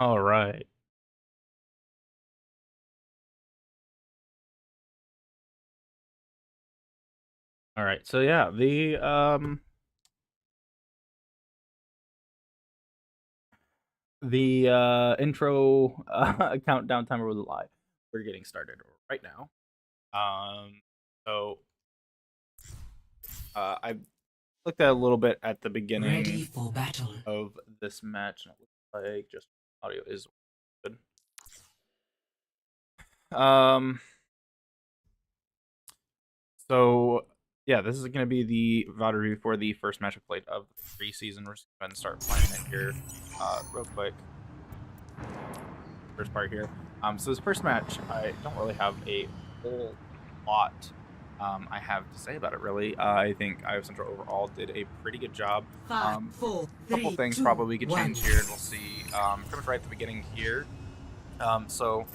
All right. All right. So yeah, the intro countdown timer was live. We're getting started right now. So I looked at a little bit at the Ready beginning for battle. of this match, and it looks like just audio is good. So yeah, this is going to be the VOD review for the first match I played of the preseason. We're just going to start playing it here, real quick. First part here. So this first match, I don't really have a whole lot I have to say about it, really. I think Iowa Central overall did a pretty good job. 5, 4, 3, couple things 2, probably we could 1. change here, and we'll see pretty much right at the beginning here. So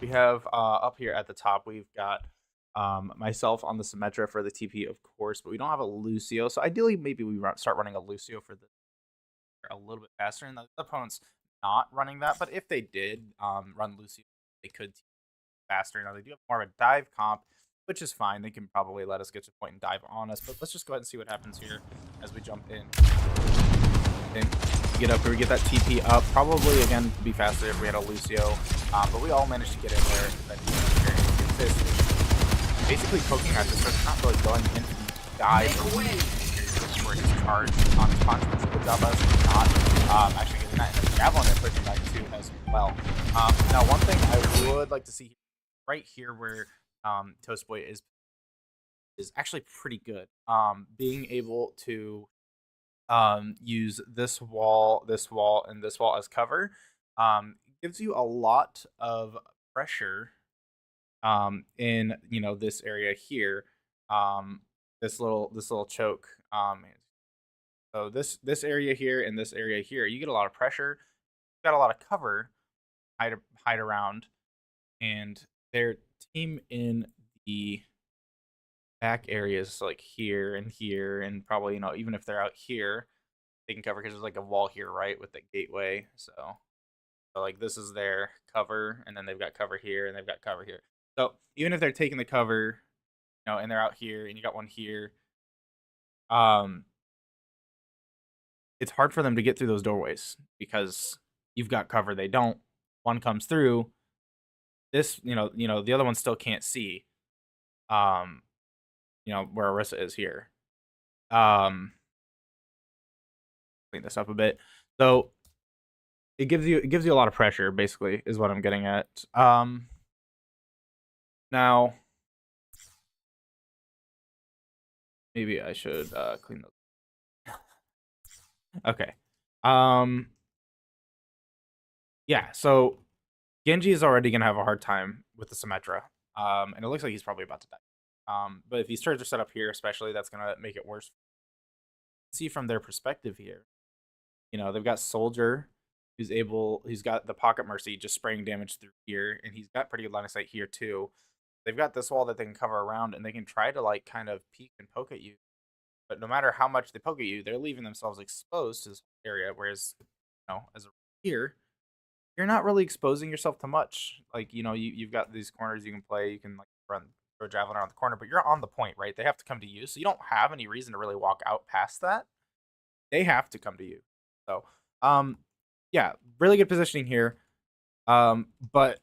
we have up here at the top, we've got myself on the Symmetra for the TP, of course, but we don't have a Lucio. So ideally, maybe we start running a Lucio for the a little bit faster, and the opponent's not running that. But if they did run Lucio, they could faster. Now they do have more of a dive comp, which is fine. They can probably let us get to a point and dive on us. But let's just go ahead and see what happens here as we jump in. And get up here, we get that TP up. Probably again be faster if we had a Lucio, but we all managed to get in there. This basically poking at this, so it's not really going into the dive for his charge on his punch, which is a good job as not actually getting that, and the javelin is pushing back too as well. Now one thing I would like to see right here where Toastboy is actually pretty good. Being able to use this wall, and this wall as cover gives you a lot of pressure in this area here, this little choke. So this area here and this area here, you get a lot of pressure. You've got a lot of cover, hide around, and their team in the back areas like here, and probably even if they're out here, they can cover because there's like a wall here, right, with the gateway. So like this is their cover, and then they've got cover here, and they've got cover here. So even if they're taking the cover, and they're out here, and you got one here, it's hard for them to get through those doorways because you've got cover. They don't. One comes through. This, the other one still can't see. Where Orisa is here. Clean this up a bit. So it gives you a lot of pressure, basically, is what I'm getting at. Now maybe I should clean those. Okay. Yeah, so Genji is already gonna have a hard time with the Symmetra. And it looks like he's probably about to die. But if these turrets are set up here, especially, that's gonna make it worse. See from their perspective here, they've got Soldier who's got the Pocket Mercy just spraying damage through here, and he's got pretty good line of sight here too. They've got this wall that they can cover around, and they can try to like kind of peek and poke at you. But no matter how much they poke at you, they're leaving themselves exposed to this area. Whereas, as a here, you're not really exposing yourself to much. Like, you've got these corners you can play. You can like throw a javelin around the corner, but you're on the point, right? They have to come to you, so you don't have any reason to really walk out past that. They have to come to you. So, yeah, really good positioning here. But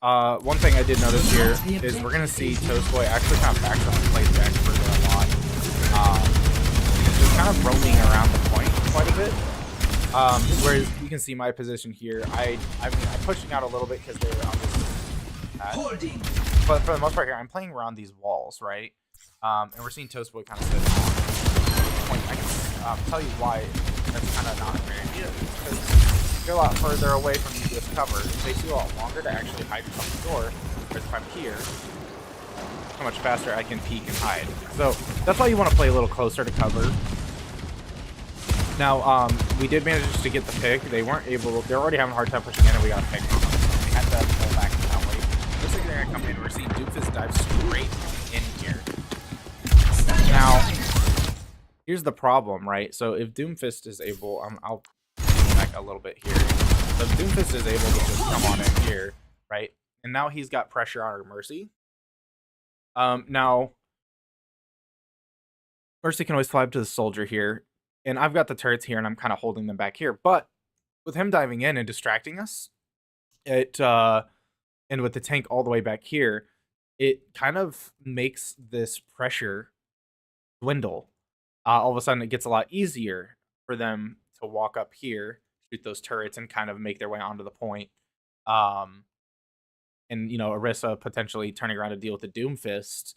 one thing I did notice here is we're gonna see Toastboy actually kind of backs up and plays back further a lot. He's kind of roaming around the point quite a bit. Whereas you can see my position here. I'm pushing out a little bit because they're on this. But for the most part here, I'm playing around these walls, right? And we're seeing Toastboy kind of sit on the point. I can tell you why that's kind of not a great idea. Because you're a lot further away from this cover. It takes you a lot longer to actually hide from the door. Whereas if I'm here, how much faster I can peek and hide. So that's why you want to play a little closer to cover. Now, we did manage to get the pick. They weren't able. They're already having a hard time pushing in, and we got a pick. We had to pull back that way. Looks like they're gonna come in. We're seeing Doomfist dive straight in here. Now, here's the problem, right? So if Doomfist is able, I'll pull back a little bit here. So Doomfist is able to just come on in here, right? And now he's got pressure on our Mercy. Now Mercy can always fly up to the soldier here, and I've got the turrets here, and I'm kind of holding them back here. But with him diving in and distracting us, and with the tank all the way back here, it kind of makes this pressure dwindle. All of a sudden, it gets a lot easier for them to walk up here, shoot those turrets, and kind of make their way onto the point. And Orisa potentially turning around to deal with the Doomfist.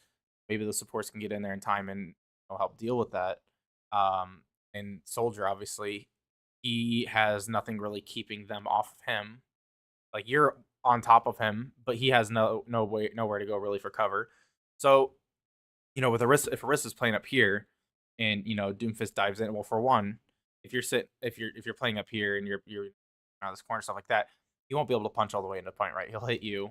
Maybe the supports can get in there in time and help deal with that. And Soldier, obviously, he has nothing really keeping them off of him. Like, you're on top of him, but he has nowhere to go really for cover. So, with Orisa, if Orisa's playing up here, and Doomfist dives in, well, for one, if you're playing up here and you're out of this corner, stuff like that, you won't be able to punch all the way into the point, right? He'll hit you.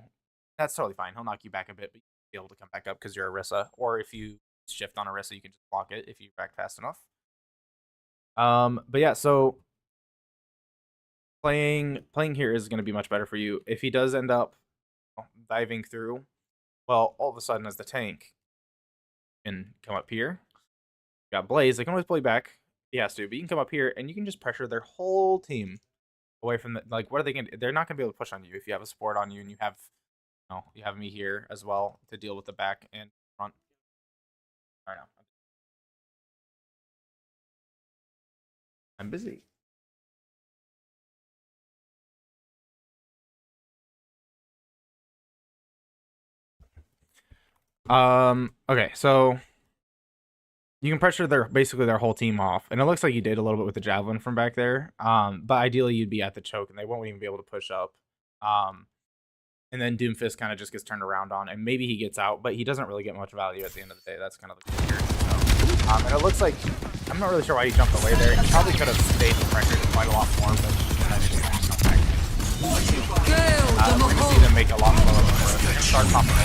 That's totally fine. He'll knock you back a bit, but you'll be able to come back up because you're Orisa. Or if you shift on Orisa, you can just block it if you back fast enough. But yeah, so playing here is going to be much better for you. If he does end up diving through, well, all of a sudden as the tank can come up here. You got Blaze. They can always play back. He has to, but you can come up here and you can just pressure their whole team away from the, like, what are they going to do? They're not going to be able to push on you if you have a support on you and you have me here as well to deal with the back and front. All right, now I'm busy. Okay, so you can pressure basically their whole team off, and it looks like you did a little bit with the javelin from back there. But ideally you'd be at the choke, and they won't even be able to push up. And then Doomfist kind of just gets turned around on, and maybe he gets out, but he doesn't really get much value at the end of the day. That's kind of the kicker. So, and it looks like I'm not really sure why he jumped away there. He probably could have stayed and pressured quite a lot more, but he decided to come back. We're going to see them make a lot more of it. They're going to start popping over.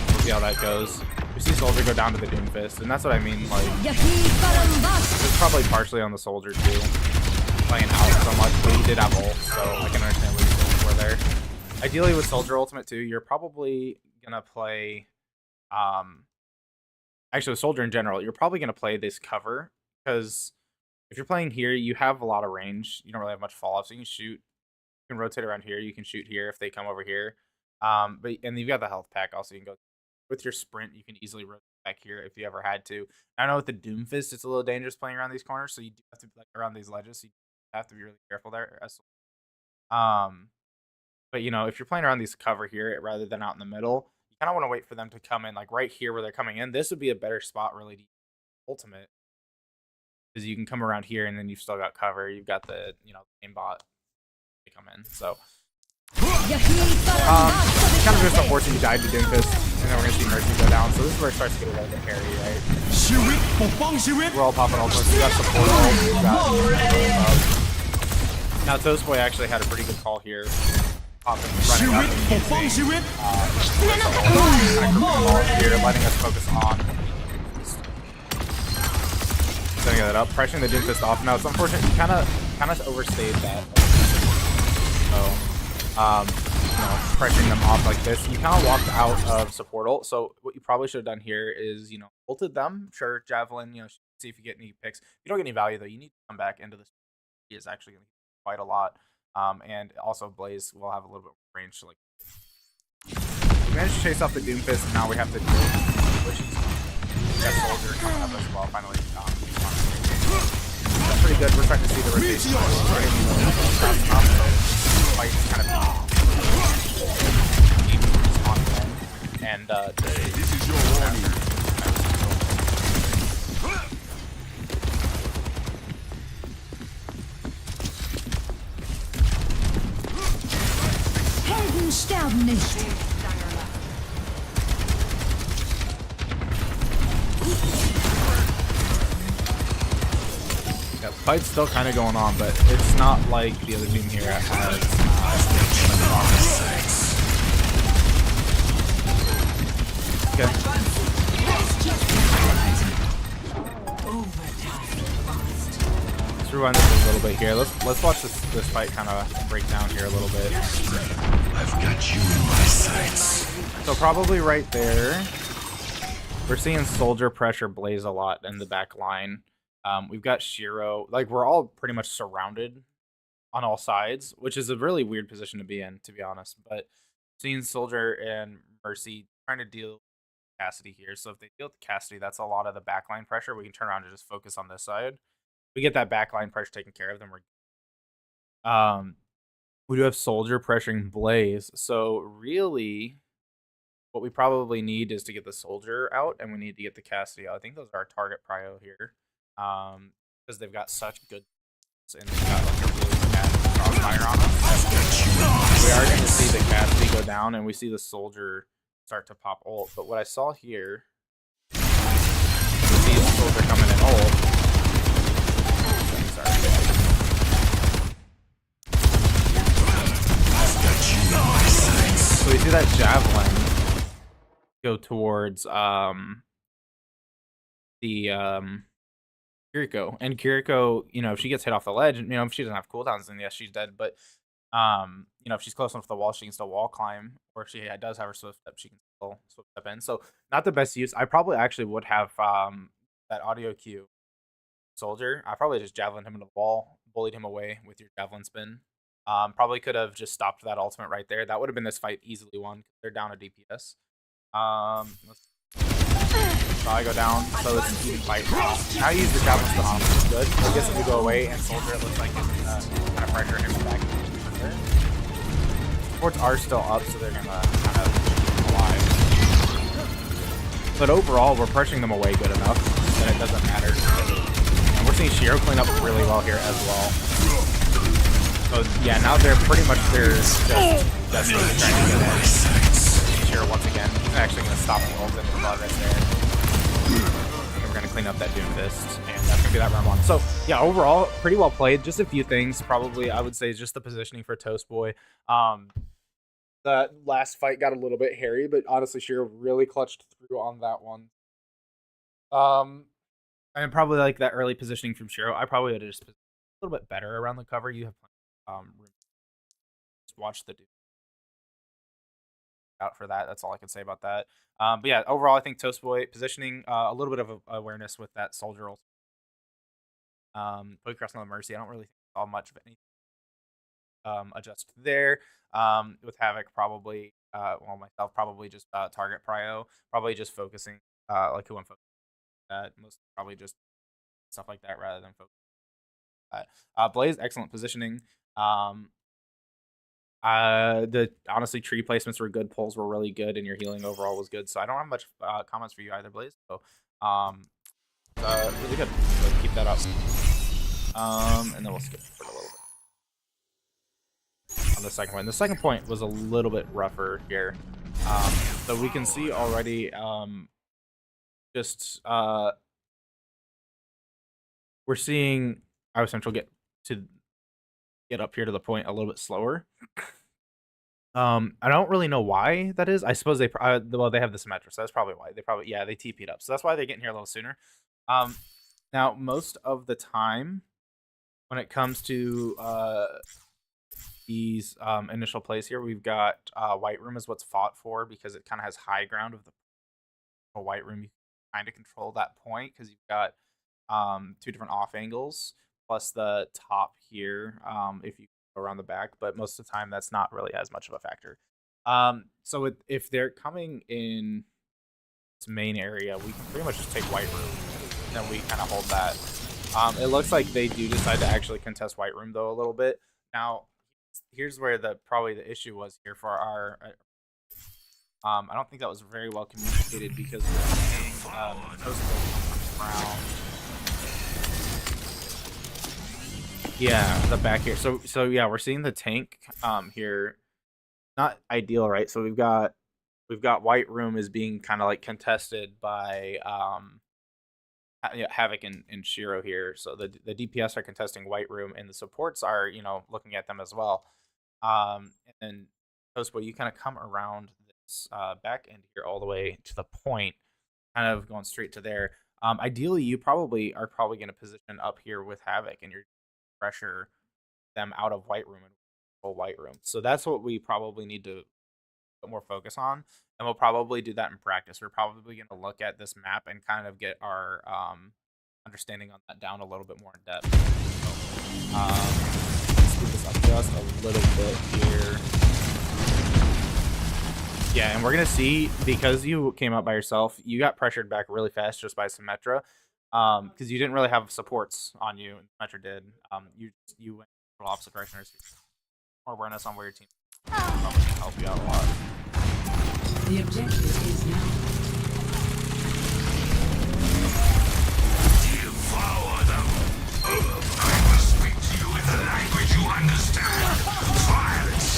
We'll see how that goes. We see Soldier go down to the Doomfist, and that's what I mean. Like, it's probably partially on the Soldier too, playing out so much, but he did have ult, so I can understand what he's going for there. Ideally, with Soldier Ultimate too, you're probably gonna play. Actually, with Soldier in general, you're probably gonna play this cover because if you're playing here, you have a lot of range. You don't really have much fall off, so you can shoot. You can rotate around here. You can shoot here if they come over here. And you've got the health pack also. You can go with your sprint. You can easily rotate back here if you ever had to. I know with the Doomfist, it's a little dangerous playing around these corners, so you do have to be around these ledges. So you have to be really careful there. But if you're playing around these cover here rather than out in the middle, you kind of want to wait for them to come in, like right here where they're coming in. This would be a better spot really to ultimate, because you can come around here and then you've still got cover. You've got the aimbot to come in. So kind of just unfortunate you died to Doomfist, and then we're gonna see Mercy go down. So this is where it starts to get a little bit hairy, right? We're all popping ultimates. We got support ult. We got now Toastboy actually had a pretty good call here. Running up and using, here, letting us focus on setting that up, pressuring the Doomfist off. Now it's unfortunate you kind of overstayed that. So pressuring them off like this, you kind of walked out of support ult. So what you probably should have done here is ulted them. Sure, javelin. See if you get any picks. If you don't get any value though, you need to come back into this. He is actually going to quite a lot. And also Blaze will have a little bit of range to we managed to chase off the Doomfist, and now we have to deal with that Soldier coming up as well. Finally, that's pretty good. We're starting to see the rotation. Fight kind of and this is your warning. Sterben nicht. Yeah, fight's still kind of going on, but it's not like the other team here has. Let's rewind this a little bit here. Let's watch this fight kind of break down here a little bit. I've got you in my sights. So probably right there, we're seeing Soldier pressure Blaze a lot in the back line. We've got Shiro. Like, we're all pretty much surrounded on all sides, which is a really weird position to be in, to be honest. But seeing Soldier and Mercy trying to deal with Cassidy here. So if they deal with Cassidy, that's a lot of the backline pressure. We can turn around and just focus on this side. We get that backline pressure taken care of, then we do have Soldier pressuring Blaze. So really, what we probably need is to get the Soldier out, and we need to get the Cassidy out. I think those are our target prio here, because they've got such good and they've got like a really bad crossfire on us. We are going to see the Cassidy go down, and we see the Soldier start to pop ult. But what I saw here, we see the Soldier coming in ult. So we see that Javelin go towards the Kiriko. And Kiriko, you know, if she gets hit off the ledge, you know, if she doesn't have cooldowns, then yes, she's dead. But you know, if she's close enough to the wall, she can still wall climb. Or if she does have her swift step, she can still swift step in. So not the best use. I probably actually would have that audio cue Soldier. I probably just javelin him into the wall, bullied him away with your javelin spin. Probably could have just stopped that ultimate right there. That would have been this fight easily won. They're down a DPS. So I go down, so it's an even fight. Now you use the javelin spin on him, which is good. He gets him to go away, and Soldier, it looks like, is kind of pressure him back. Supports are still up, so they're gonna kind of keep him alive. But overall, we're pressuring them away good enough that it doesn't matter. And we're seeing Shiro clean up really well here as well. So yeah, now they're pretty much just desperately trying to get in. Shiro once again. He's actually going to stop the ult in the blood right there. And we're going to clean up that Doom Fist, and that's going to be that round one. So yeah, overall, pretty well played. Just a few things, probably I would say, just the positioning for Toast Boy. The last fight got a little bit hairy, but honestly, Shiro really clutched through on that one. And probably like that early positioning from Shiro, I probably would have just a little bit better around the cover. You have room. Just watch the Doom out for that. That's all I can say about that. But yeah, overall, I think Toast Boy positioning, a little bit of awareness with that Soldier ult. Put across another Mercy. I don't really think I saw much of anything adjust there. With Havok, probably, well, myself, probably just target prio, probably just focusing like who I'm focusing at. Most probably just stuff like that rather than focus. Blaze, excellent positioning. The honestly tree placements were good, pulls were really good, and your healing overall was good. So I don't have much comments for you either, Blaze. So really good. So keep that up. And then we'll skip for a little bit on the second point. The second point was a little bit rougher here. So we can see already we're seeing Iowa Central get up here to the point a little bit slower. I don't really know why that is. I suppose they well, they have the Symmetra, so that's probably why. They TP'd up. So that's why they're getting here a little sooner. Now most of the time when it comes to these initial plays here, we've got White Room is what's fought for because it kind of has high ground of the White Room. You kind of control that point because you've got two different off angles plus the top here if you go around the back, but most of the time that's not really as much of a factor. So if they're coming in this main area, we can pretty much just take White Room and then we kind of hold that. It looks like they do decide to actually contest White Room though a little bit. Now here's where probably the issue was here for our I don't think that was very well communicated because we're seeing around. Yeah, the back here. So yeah, we're seeing the tank here. Not ideal, right? So we've got White Room is being kind of like contested by Havok and Shiro here. So the DPS are contesting White Room, and the supports are looking at them as well. And then Toastboy, you kind of come around this back end here all the way to the point, kind of going straight to there. Ideally, you are probably going to position up here with Havok, and you're pressure them out of white room and full white room. So that's what we probably need to put more focus on, and we'll probably do that in practice. We're probably going to look at this map and kind of get our understanding on that down a little bit more in depth. So, let's speed this up just a little bit here. Yeah, and we're gonna see, because you came up by yourself, you got pressured back really fast just by Symmetra, because you didn't really have supports on you, and Symmetra did. You went the opposite direction. There's more awareness on where your team probably can help you out a lot. The objective is now. Devour them. I must speak to you in the language you understand. Violence.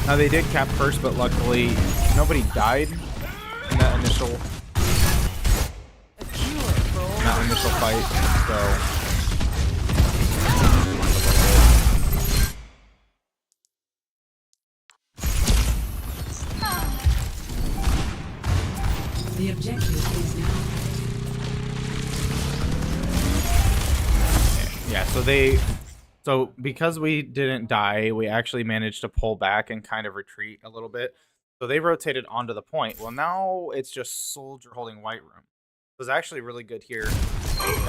Now they did cap first, but luckily nobody died in that initial fight. So The objective is now. yeah, so because we didn't die, we actually managed to pull back and kind of retreat a little bit. So they rotated onto the point. Well, now it's just Soldier holding white room. It was actually really good here.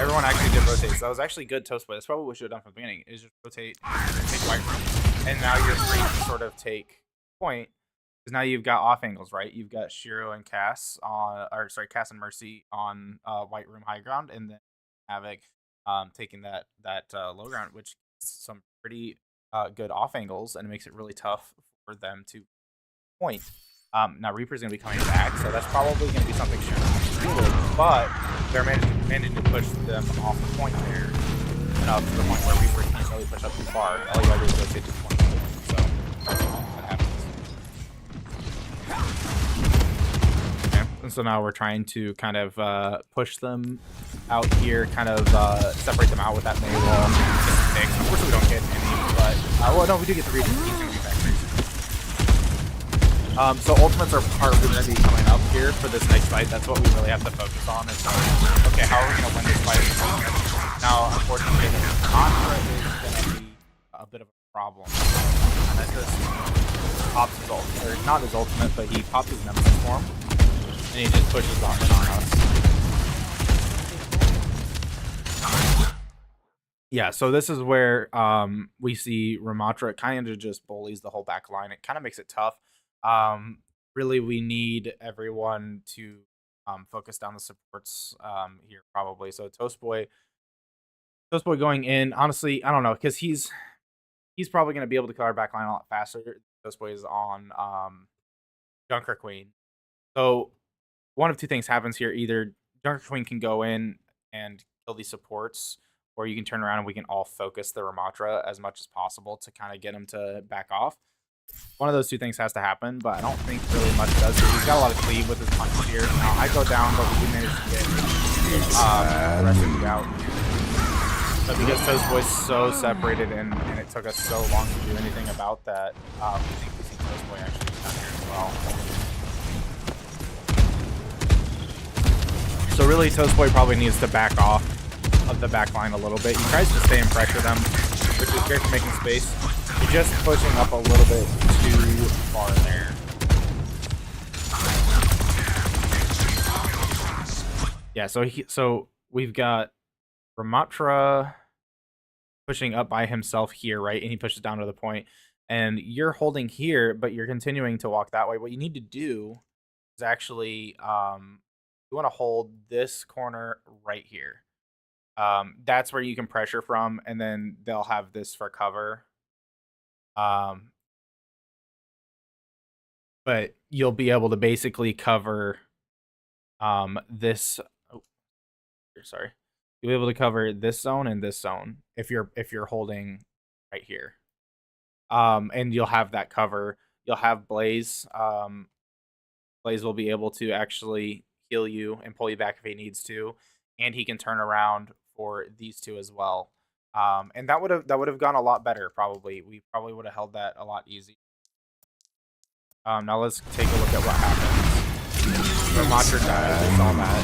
Everyone actually did rotate. So that was actually good toast play. That's probably what we should have done from the beginning, is just rotate, take white room. And now you're free to sort of take point. Because now you've got off angles, right? You've got Shiro and Cass on, or sorry, Cass and Mercy on white room high ground, and then Havok taking that low ground, which is some pretty good off angles, and it makes it really tough for them to point. Now Reaper's gonna be coming back, so that's probably gonna be something Shiro has to deal with, but they're managing to push them off the point there, enough to the point where Reaper can't really push up too far. All you gotta do is rotate to the point. So that happens. Okay. And so now we're trying to kind of push them out here, kind of separate them out with that melee wall. Unfortunately, we don't get any, but well, no, we do get the region. So ultimates are going to be coming up here for this next fight. That's what we really have to focus on. Is okay, how are we going to win this fight? Now, unfortunately, the mantra is going to be a bit of a problem. And that's just pops his ultimate, or not his ultimate, but he pops his nemesis form, and he just pushes on us. Yeah, so this is where we see Ramatra kind of just bullies the whole back line. It kind of makes it tough. Really, we need everyone to focus down the supports here, probably. So Toast Boy going in. Honestly, I don't know, because he's probably going to be able to kill our back line a lot faster. Toast Boy is on Junker Queen. So one of two things happens here. Either Junker Queen can go in and kill these supports, or you can turn around and we can all focus the Ramatra as much as possible to kind of get him to back off. One of those two things has to happen, but I don't think really much does. He's got a lot of cleave with his punches here. Now I go down, but we do manage to get the rest of the out. But because Toast Boy's so separated and it took us so long to do anything about that, I think we see Toast Boy actually down here as well. So really, Toast Boy probably needs to back off of the back line a little bit. He tries to stay and pressure them, which is great for making space. You're just pushing up a little bit too far there. Yeah, so we've got Ramatra pushing up by himself here, right? And he pushes down to the point. And you're holding here, but you're continuing to walk that way. What you need to do is actually you want to hold this corner right here. That's where you can pressure from, and then they'll have this for cover. But you'll be able to basically cover this. Oh, sorry. You'll be able to cover this zone and this zone if you're holding right here. And you'll have that cover. You'll have Blaze. Blaze will be able to actually heal you and pull you back if he needs to, and he can turn around for these two as well. And that would have gone a lot better, probably. We probably would have held that a lot easier. Now let's take a look at what happens. Ramatra dies, we saw that.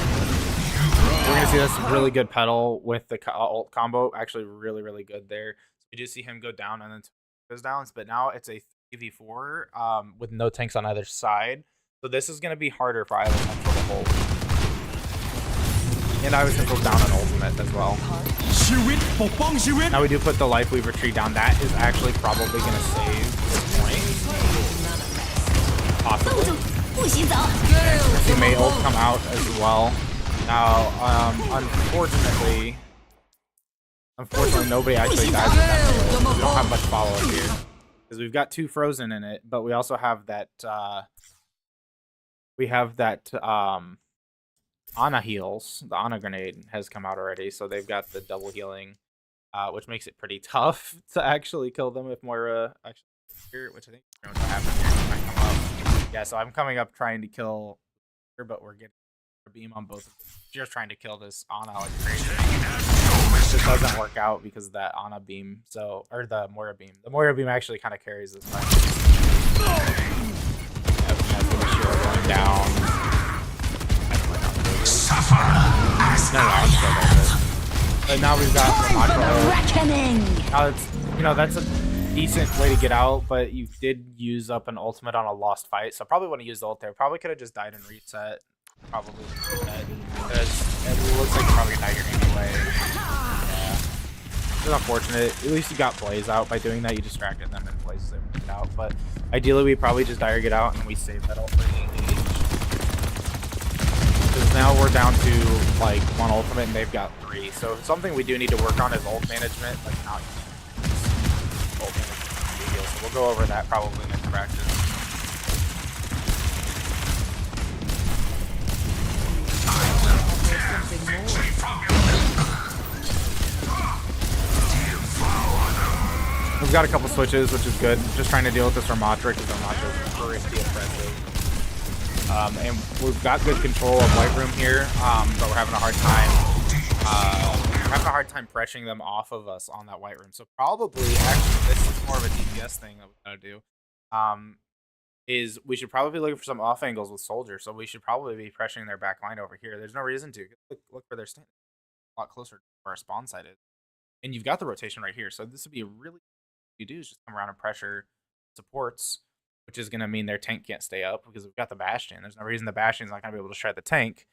We're gonna see this really good pedal with the ult combo. Actually, really, really good there. So we do see him go down and then goes down, but now it's a 3v4 with no tanks on either side. So this is gonna be harder for Iowa Central to hold. And Iowa Central's down an ultimate as well. Now we do put the Life Weaver tree down. That is actually probably gonna save this point. Possibly. The May ult come out as well. Now, unfortunately, nobody actually dies with that May ult. We don't have much follow-up here. Because we've got 2 frozen in it, but we also have that, Ana heals. The Ana grenade has come out already, so they've got the double healing, which makes it pretty tough to actually kill them if Moira actually here, which I think is going to happen here. Might come up. Yeah, so I'm coming up trying to kill her, but we're getting a beam on both of them. Just trying to kill this Ana like crazy. This doesn't work out because of that Ana beam, so or the Moira beam. The Moira beam actually kind of carries this fight. Yep, that's the Shiro going down. No, I'm still there. But now we've got Ramatra. Now it's that's a decent way to get out, but you did use up an ultimate on a lost fight, so probably want to use the ult there. Probably could have just died and reset. Probably reset because it looks like you're probably gonna die here anyway. Yeah, it's unfortunate. At least you got Blaze out by doing that. You distracted them and Blaze them out. But ideally, we probably just die or get out, and we save that ult for the engage. Because now we're down to like 1 ultimate, and they've got 3. So something we do need to work on is ult management, like not ult management. So we'll go over that probably next practice. We've got a couple switches, which is good. Just trying to deal with this Ramatra because Ramatra is pretty impressive. And we've got good control of White Room here, but we're having a hard time. Pressuring them off of us on that White Room. So probably, actually, this is more of a DPS thing that we gotta do. Is we should probably be looking for some off angles with Soldier. So we should probably be pressuring their back line over here. There's no reason to. Look where they're standing. A lot closer to where our spawn site is. And you've got the rotation right here. So this would be a really you do is just come around and pressure supports, which is going to mean their tank can't stay up because we've got the Bastion. There's no reason the Bastion's not going to be able to shred the tank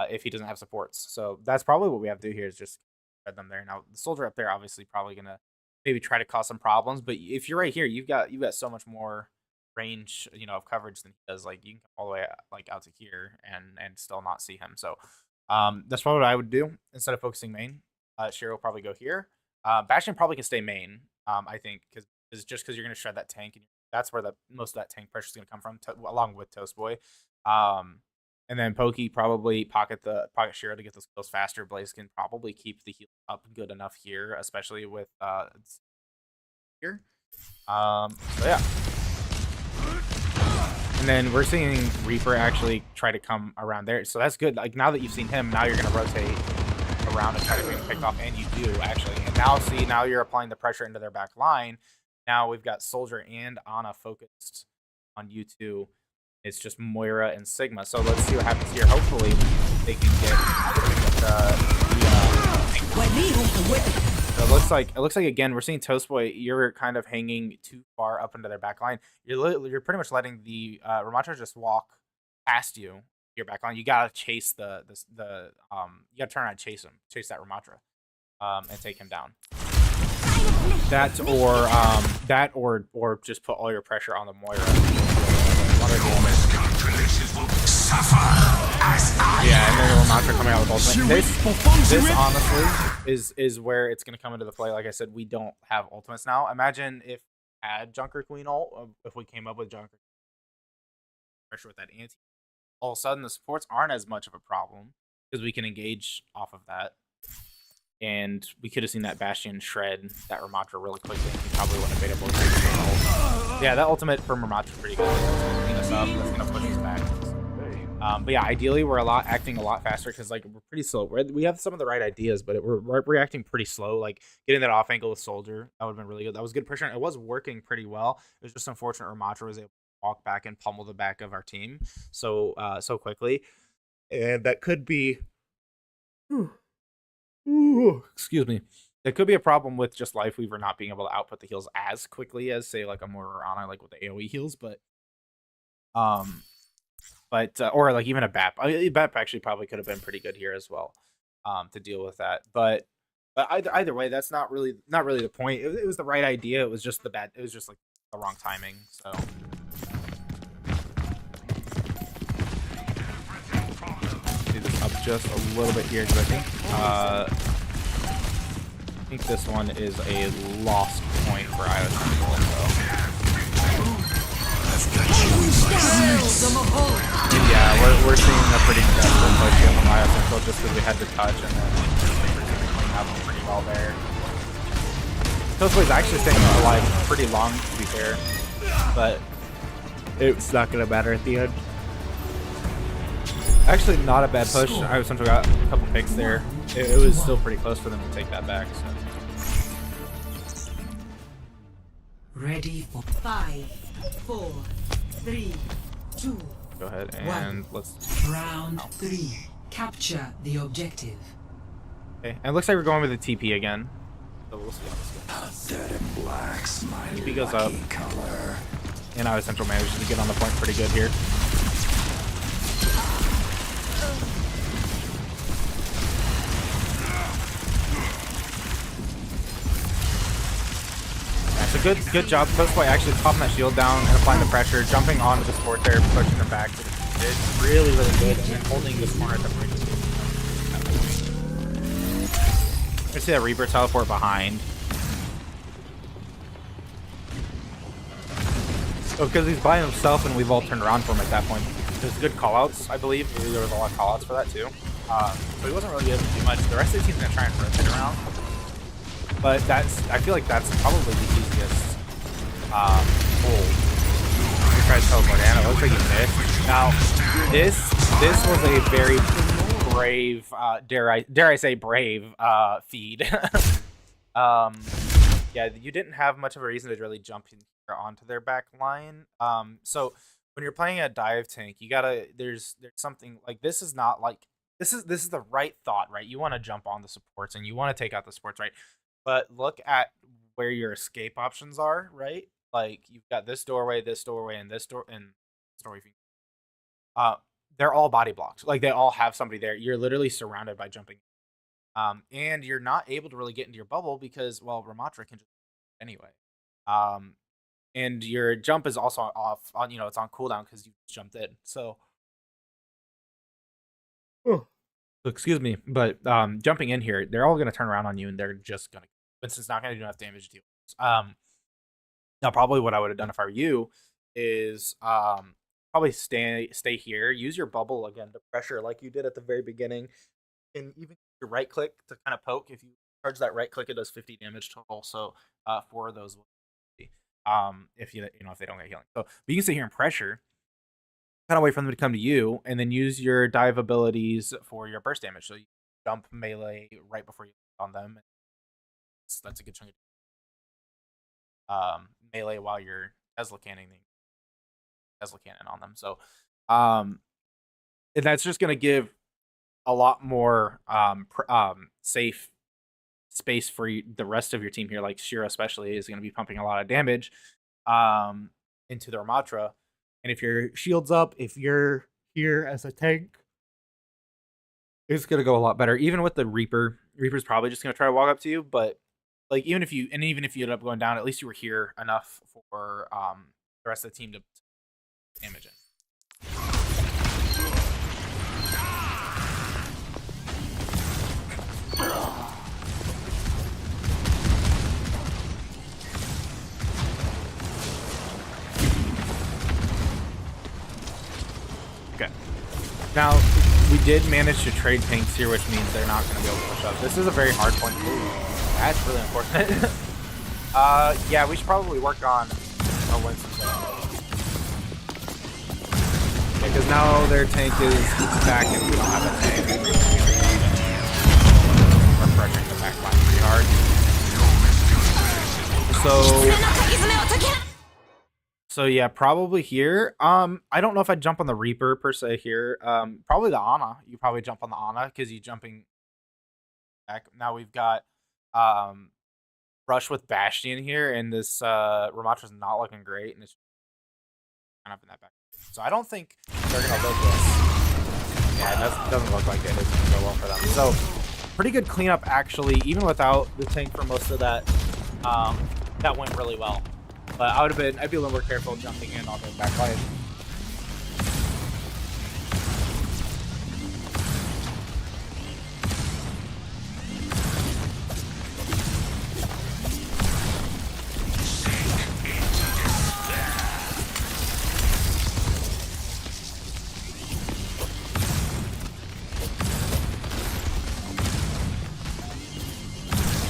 if he doesn't have supports. So that's probably what we have to do here is just shred them there. Now, the Soldier up there obviously probably going to maybe try to cause some problems, but if you're right here, you've got so much more range, of coverage than he does. Like, you can come all the way like out to here and still not see him. So that's probably what I would do instead of focusing main. Shiro will probably go here. Bastion probably can stay main, I think, because you're going to shred that tank, and that's where most of that tank pressure is going to come from, along with Toast Boy. And then Pokey probably pocket Shiro to get those kills faster. Blaze can probably keep the heal up good enough here, especially with here. So yeah. And then we're seeing Reaper actually try to come around there, so that's good. Like, now that you've seen him, now you're going to rotate around and try to get him picked off, and you do actually. And now you're applying the pressure into their back line. Now we've got Soldier and Ana focused on you two. It's just Moira and Sigma. So let's see what happens here. Hopefully they can get so it looks like again we're seeing Toast Boy. You're kind of hanging too far up into their back line. You're pretty much letting the Ramatra just walk past you. Your back line. You gotta chase you gotta turn around and chase that Ramatra, and take him down. That or just put all your pressure on the Moira. Yeah, and then the Ramatra coming out with ultimate. This honestly is where it's gonna come into the play. Like I said, we don't have ultimates now. Imagine if we had Junker Queen ult, if we came up with Junker pressure with that anti. All of a sudden, the supports aren't as much of a problem because we can engage off of that. And we could have seen that Bastion shred that Ramatra really quickly. He probably wouldn't have been able to take the ult. Yeah, that ultimate from Ramatra is pretty good. It's going to clean us up. That's going to push us back. But yeah, ideally, we're acting a lot faster because we're pretty slow. We have some of the right ideas, but we're reacting pretty slow. Like, getting that off angle with Soldier, that would have been really good. That was good pressure. And it was working pretty well. It was just unfortunate Ramatra was able walk back and pummel the back of our team so quickly, and that could be Ooh, excuse me. It could be a problem with just Life Weaver not being able to output the heals as quickly as, say, like a Morana, like with the AoE heals, um, or like even a BAP. BAP actually probably could have been pretty good here as well, to deal with that. But either way, that's not really the point. It was the right idea. It was just It was just like the wrong timing. So. Do this up just a little bit here because I think this one is a lost point for Io Central. So. Yeah, we're seeing a pretty desperate push here from Io Central just because we had to touch and then clean up pretty well there. Toastboy's actually staying alive pretty long, to be fair, but it's not going to matter at the end. Actually, not a bad push. I was Central got a couple picks there. It was still pretty close for them to take that back. So. Ready for 5, 4, 3, 2. Go ahead and let's. Round 3. Capture the objective. Okay, and it looks like we're going with the TP again. So we'll see how this goes. Dead and black's my TP goes up. color. And Io Central manages to get on the point pretty good here. So good job. Toastboy actually popping that shield down and applying the pressure, jumping onto the support there, pushing them back. It's really good, and then holding this corner at the point. I see that Reaper teleport behind. Oh, because he's by himself and we've all turned around for him at that point. There's good callouts, I believe. There was a lot of callouts for that too. So he wasn't really able to do much. The rest of the team's gonna try and rotate around. But I feel like that's probably the easiest hold. He tries to teleport in. It looks like he missed. Now, this was a very brave, dare I say brave, feed. Yeah, you didn't have much of a reason to really jump in here onto their back line. So when you're playing a dive tank, you gotta there's something like this is not like this is the right thought, right? You want to jump on the supports and you want to take out the supports, right? But look at where your escape options are, right? Like you've got this doorway, and this doorway. They're all body blocked. Like they all have somebody there. You're literally surrounded by jumping. And you're not able to really get into your bubble because, well, Ramatra can just anyway. And your jump is also off on, it's on cooldown because you jumped in. So, excuse me, but jumping in here, they're all going to turn around on you and they're just going to, Winston's not going to do enough damage to you. Now, probably what I would have done if I were you is probably stay here, use your bubble again to pressure like you did at the very beginning, and even your right click to kind of poke. If you charge that right click, it does 50 damage total. So for those, if if they don't get healing, so but you can sit here and pressure, kind of wait for them to come to you, and then use your dive abilities for your burst damage. So you jump melee right before you on them. That's a good chunk of melee while you're Tesla cannon on them. So and that's just gonna give a lot more safe space for the rest of your team here. Like Shira especially is gonna be pumping a lot of damage into the Ramatra. And if your shield's up, if you're here as a tank, it's gonna go a lot better. Even with the Reaper, Reaper's probably just gonna try to walk up to you, but like even if you end up going down, at least you were here enough for the rest of the team to damage it. Okay. Now, we did manage to trade tanks here, which means they're not going to be able to push up. This is a very hard point. Ooh, that's really unfortunate. Yeah, we should probably work on a Winston. Yeah, because now their tank is back and we don't have a tank. We're pressuring the back line pretty hard. So yeah, probably here. I don't know if I'd jump on the Reaper per se here. Probably the Ana. You probably jump on the Ana because you jumping back. Now we've got Rush with Bastion here, and this Ramatra's not looking great, and it's kind of in that back. So I don't think they're gonna live this. Yeah, it doesn't look like it is gonna go well for them. So pretty good cleanup actually, even without the tank for most of that. That went really well. But I'd be a little more careful jumping in on the back line.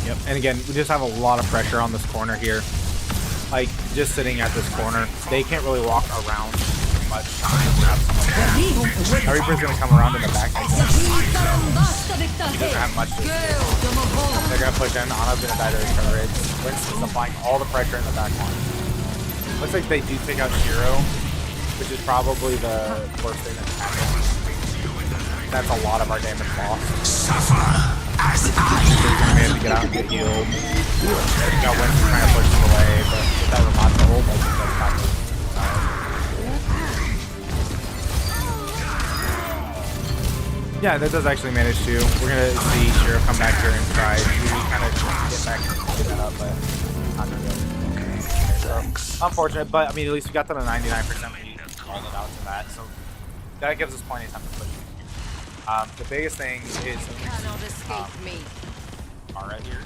Yep, and again, we just have a lot of pressure on this corner here. Like, just sitting at this corner, they can't really walk around much. Our Reaper's gonna come around in the back. He doesn't have much to do. They're gonna push in. Ana's gonna die to his courage. Winston's applying all the pressure in the back line. Looks like they do take out Shiro, which is probably the worst thing that's happened. That's a lot of our damage lost. He's gonna be able to get out and get healed. You got Winston trying to push him away, but with that Ramatra hold, I think that's probably yeah, that does actually manage to. We're gonna see Shiro come back here and try to kind of get back and get that up, but not gonna go. So, unfortunate, but I mean, at least we got that a 99% lead, called it out to that, so that gives us plenty of time to push. The biggest thing is bar right here.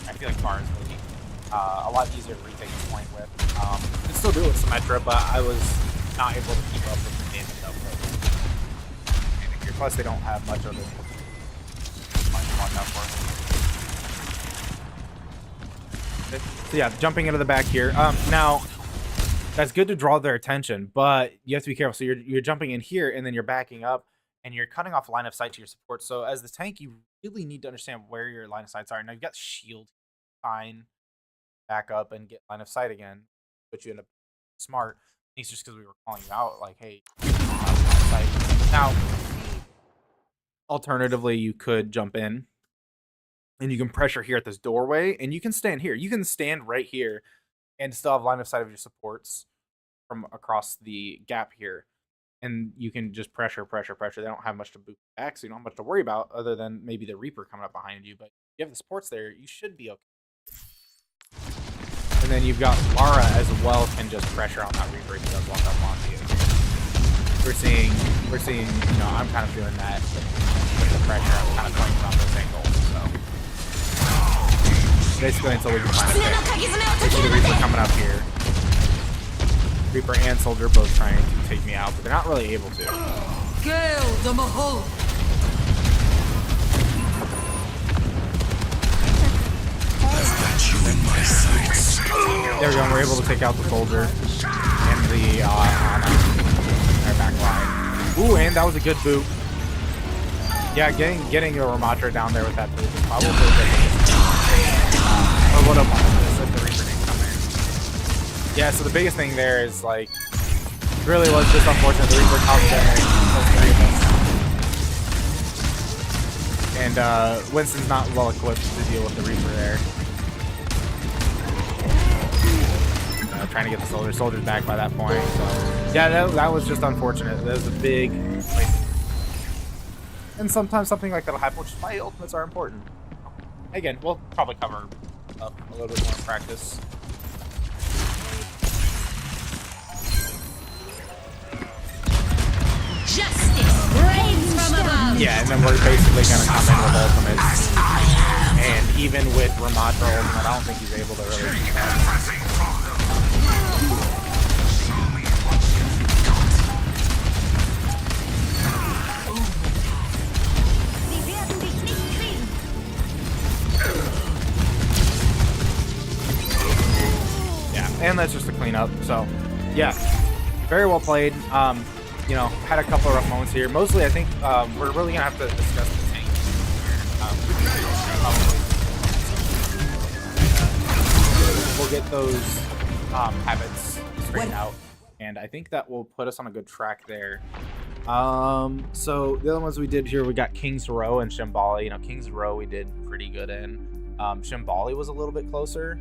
I feel like bar is really a lot easier to retake this point with. You can still do it with Symmetra, but I was not able to keep up with the damage output. Plus, they don't have much of it. So yeah, jumping into the back here. Now, that's good to draw their attention, but you have to be careful. So you're jumping in here, and then you're backing up, and you're cutting off line of sight to your support. So as the tank, you really need to understand where your line of sights are. Now you've got shield, fine, back up and get line of sight again, but you end up smart. It's just because we were calling you out, like, hey, line of sight. Now, alternatively, you could jump in, and you can pressure here at this doorway, and you can stand here. You can stand right here, and still have line of sight of your supports from across the gap here. And you can just pressure. They don't have much to boot back, so you don't have much to worry about other than maybe the Reaper coming up behind you. But if you have the supports there, you should be okay. And then you've got Lara as well, can just pressure on that Reaper if he does walk up onto you. We're seeing, you know, I'm kind of doing that with the pressure. I'm kind of playing on this angle, so basically until we can find a pick. We see the Reaper coming up here. Reaper and Soldier both trying to take me out, but they're not really able to. There we go, and we're able to take out the Soldier and the Ana. Our back line. Ooh, and that was a good boot. Yeah, getting a Ramatra down there with that boot is probably good. Or would have wanted this if the Reaper didn't come in. Yeah, so the biggest thing there is, like, really was just unfortunate. The Reaper comes in and Winston's not well equipped to deal with the Reaper there. Trying to get the Soldier's back by that point. So yeah, that was just unfortunate. That was a big, like, and sometimes something like that'll happen, which is why ultimates are important. Again, we'll probably cover up a little bit more in practice. Justice reigns from above. Yeah, and then we're basically gonna come in with ultimates. And even with Ramatra ultimate, I don't think he's able to really do that. And that's just a cleanup. So, yeah, very well played. You know, had a couple of rough moments here. Mostly, I think we're really gonna have to discuss the tank. We'll get those habits straightened out, and I think that will put us on a good track there So the other ones we did here, we got King's Row and Shambali. You know, King's Row we did pretty good in. Shambali was a little bit closer.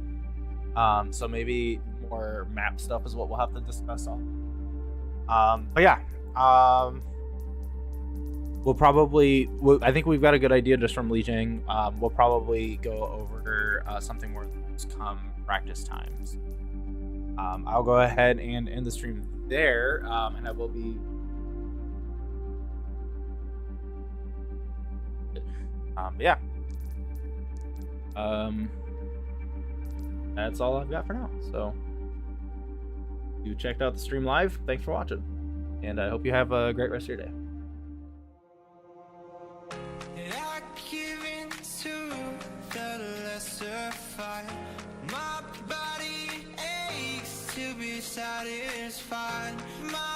So maybe more map stuff is what we'll have to discuss on. But yeah, I think we've got a good idea just from Lijiang. We'll probably go over something more come practice times. I'll go ahead and end the stream there, and I will be. Yeah. That's all I've got for now. So, you checked out the stream live. Thanks for watching, and I hope you have a great rest of your day. I give in to the lesser fight. My body aches to be satisfied. My